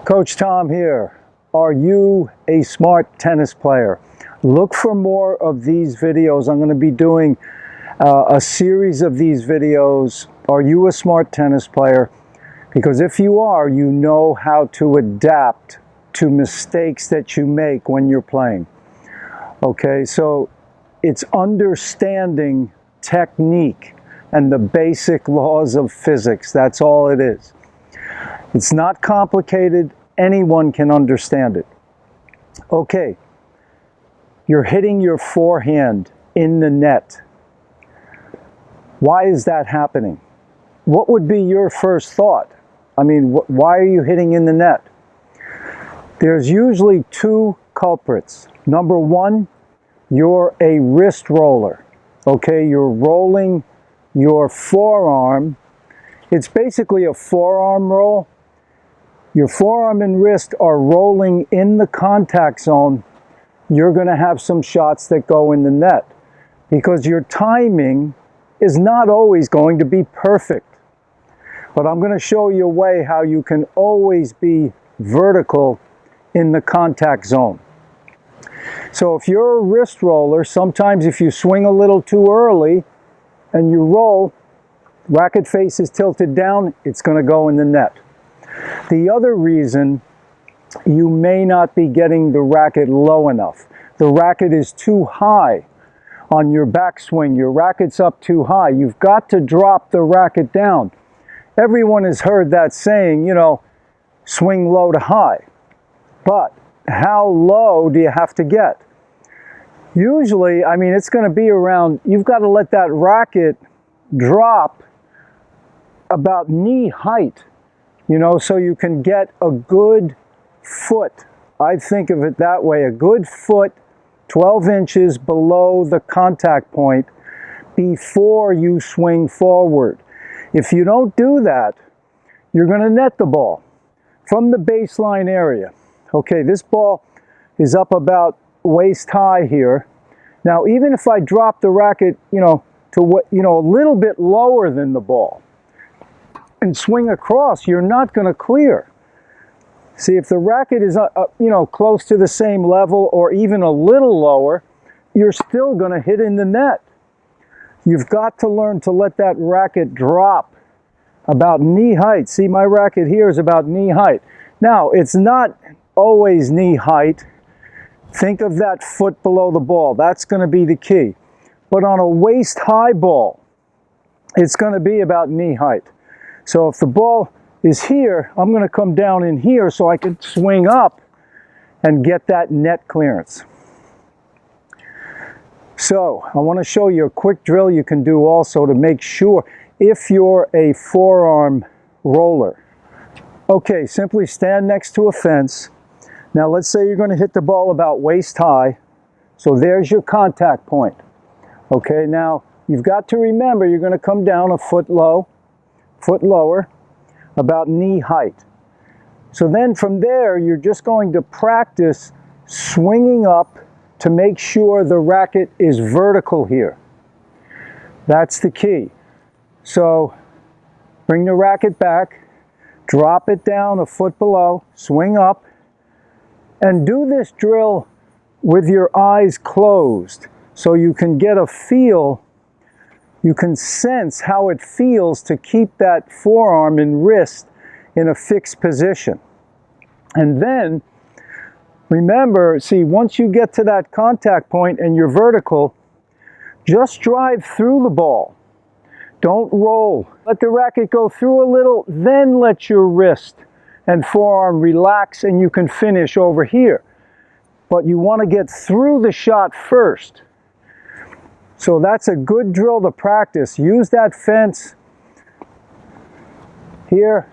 Coach Tom here. Are you a smart tennis player? Look for more of these videos. I'm going to be doing a series of these videos. Are you a smart tennis player? Because if you are, you know how to adapt to mistakes that you make when you're playing. Okay, so it's understanding technique and the basic laws of physics. That's all it is. It's not complicated. Anyone can understand it. Okay, you're hitting your forehand in the net. Why is that happening? What would be your first thought? I mean, why are you hitting in the net? There's usually two culprits. Number one, you're a wrist roller. Okay, you're rolling your forearm. It's basically a forearm roll. Your forearm and wrist are rolling in the contact zone. You're going to have some shots that go in the net because your timing is not always going to be perfect. But I'm going to show you a way how you can always be vertical in the contact zone. So if you're a wrist roller, sometimes if you swing a little too early and you roll, racket face is tilted down, it's going to go in the net. The other reason, you may not be getting the racket low enough. The racket is too high on your backswing. Your racket's up too high. You've got to drop the racket down. Everyone has heard that saying, you know, swing low to high. But how low do you have to get? Usually, I mean, it's going to be around, you've got to let that racket drop about knee height, you know, so you can get a good foot. I think of it that way, a good foot, 12 inches below the contact point before you swing forward. If you don't do that, you're going to net the ball from the baseline area. Okay, this ball is up about waist high here. Now, even if I drop the racket, you know, to what, you know, a little bit lower than the ball and swing across, you're not going to clear. See, if the racket is, you know, close to the same level or even a little lower, you're still going to hit in the net. You've got to learn to let that racket drop about knee height. See, my racket here is about knee height. Now, it's not always knee height. Think of that foot below the ball. That's going to be the key. But on a waist high ball, it's going to be about knee height. So if the ball is here, I'm going to come down in here so I can swing up and get that net clearance. So I want to show you a quick drill you can do also to make sure if you're a forearm roller. Okay, simply stand next to a fence. Now let's say you're going to hit the ball about waist high. So there's your contact point. Okay, now you've got to remember you're going to come down a foot lower, about knee height. So then from there, you're just going to practice swinging up to make sure the racket is vertical here. That's the key. So bring the racket back, drop it down a foot below, swing up, and do this drill with your eyes closed so you can get a feel. You can sense how it feels to keep that forearm and wrist in a fixed position. And then, remember, see, once you get to that contact point and you're vertical, just drive through the ball. Don't roll. Let the racket go through a little, then let your wrist and forearm relax and you can finish over here. But you want to get through the shot first. So that's a good drill to practice. Use that fence here.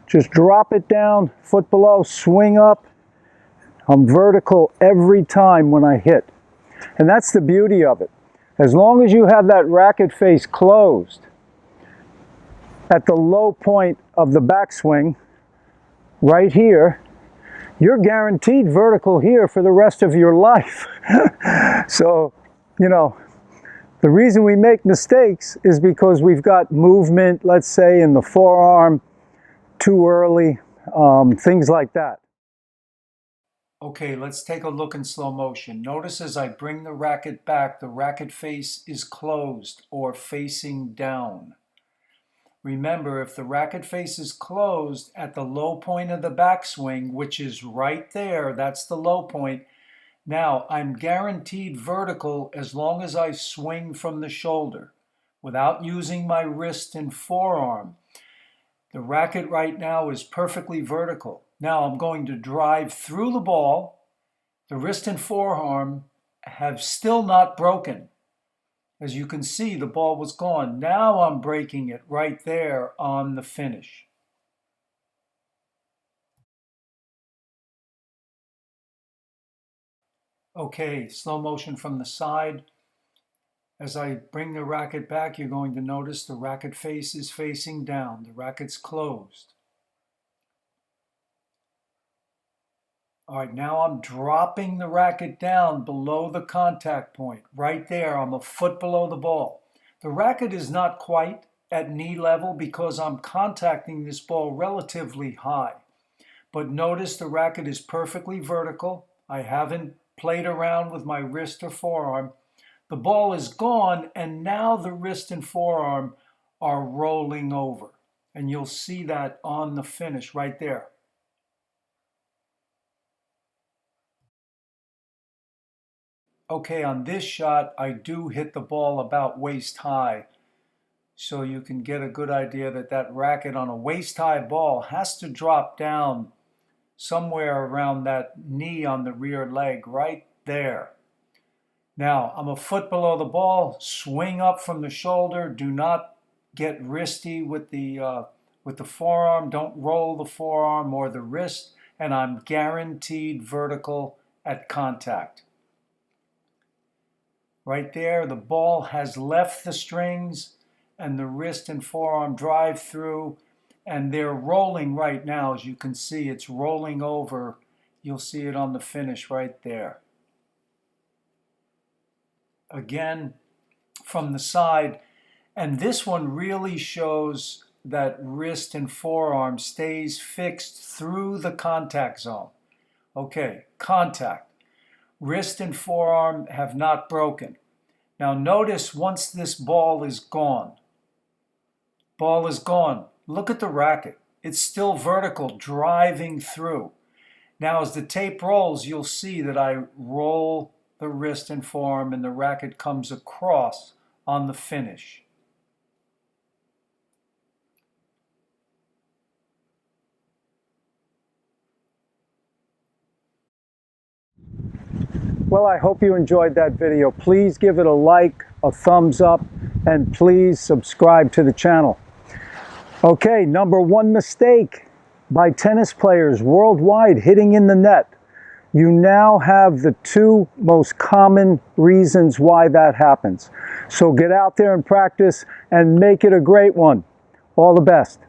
Just drop it down, foot below, swing up. I'm vertical every time when I hit. And that's the beauty of it. As long as you have that racket face closed at the low point of the backswing, right here, you're guaranteed vertical here for the rest of your life. So, you know, the reason we make mistakes is because we've got movement, let's say, in the forearm too early. things like that. Okay, let's take a look in slow motion. Notice as I bring the racket back, the racket face is closed or facing down. Remember, if the racket face is closed at the low point of the backswing, which is right there, that's the low point. Now, I'm guaranteed vertical as long as I swing from the shoulder without using my wrist and forearm. The racket right now is perfectly vertical. Now I'm going to drive through the ball. The wrist and forearm have still not broken. As you can see, the ball was gone. Now I'm breaking it right there on the finish. Okay, slow motion from the side. As I bring the racket back, you're going to notice the racket face is facing down. The racket's closed. All right, now I'm dropping the racket down below the contact point. Right there, I'm a foot below the ball. The racket is not quite at knee level because I'm contacting this ball relatively high. But notice the racket is perfectly vertical. I haven't played around with my wrist or forearm. The ball is gone, and now the wrist and forearm are rolling over. And you'll see that on the finish right there. Okay, on this shot, I do hit the ball about waist high. So you can get a good idea that that racket on a waist high ball has to drop down somewhere around that knee on the rear leg, right there. Now, I'm a foot below the ball, swing up from the shoulder. Do not get wristy with the forearm. Don't roll the forearm or the wrist, and I'm guaranteed vertical at contact. Right there, the ball has left the strings and the wrist and forearm drive through, and they're rolling right now. As you can see, it's rolling over. You'll see it on the finish right there. Again, from the side, and this one really shows that wrist and forearm stays fixed through the contact zone. Okay, contact. Wrist and forearm have not broken. Now notice once this ball is gone, look at the racket. It's still vertical, driving through. Now as the tape rolls, you'll see that I roll the wrist and forearm and the racket comes across on the finish. Well, I hope you enjoyed that video. Please give it a like, a thumbs up, and please subscribe to the channel. Okay, number one mistake by tennis players worldwide, hitting in the net. You now have the two most common reasons why that happens. So get out there and practice and make it a great one. All the best.